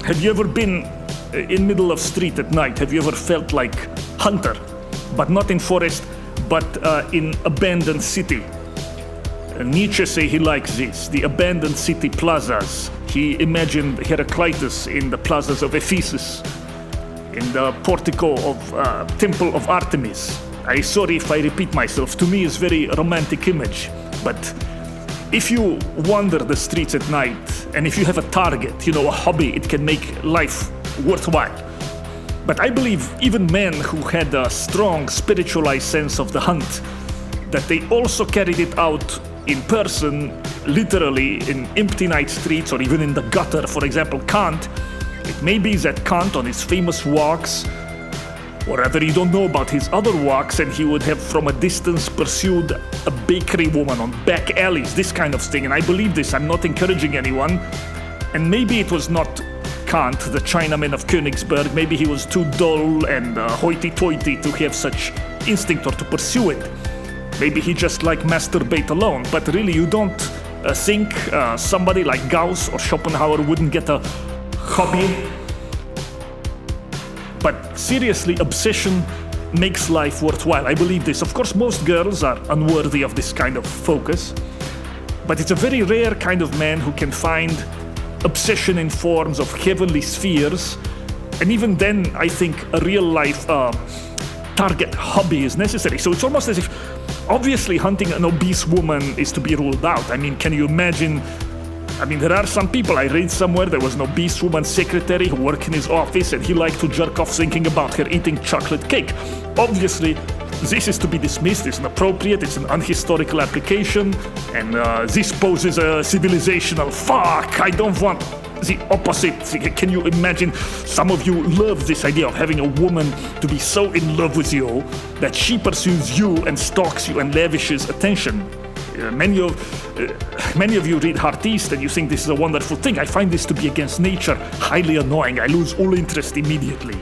Have you ever been in middle of street at night? Have you ever felt like hunter, but not in forest, but in abandoned city? Nietzsche say he likes this, the abandoned city plazas. He imagined Heraclitus in the plazas of Ephesus, in the portico of Temple of Artemis. I'm sorry if I repeat myself. To me, it's a very romantic image. But if you wander the streets at night, and if you have a target, a hobby, it can make life worthwhile. But I believe even men who had a strong spiritualized sense of the hunt, that they also carried it out in person, literally in empty night streets or even in the gutter. For example, Kant. It may be that Kant on his famous walks, or rather you don't know about his other walks, and he would have from a distance pursued a bakery woman on back alleys, this kind of thing. And I believe this, I'm not encouraging anyone. And maybe it was not Kant, the Chinaman of Königsberg. Maybe he was too dull and hoity-toity to have such instinct or to pursue it. Maybe he just liked masturbate alone. But really, you don't think somebody like Gauss or Schopenhauer wouldn't get a hobby? But seriously, obsession makes life worthwhile. I believe this. Of course, most girls are unworthy of this kind of focus, but it's a very rare kind of man who can find obsession in forms of heavenly spheres. And even then, I think a real life target hobby is necessary. So it's almost as if, obviously, hunting an obese woman is to be ruled out. I mean, can you imagine? There are some people, I read somewhere, there was an obese woman secretary who worked in his office and he liked to jerk off thinking about her eating chocolate cake. Obviously, this is to be dismissed, it's inappropriate, it's an unhistorical application, and this poses a civilizational fuck. I don't want the opposite. Can you imagine? Some of you love this idea of having a woman to be so in love with you that she pursues you and stalks you and lavishes attention. Many of you read Heart East and you think this is a wonderful thing. I find this to be against nature, highly annoying. I lose all interest immediately.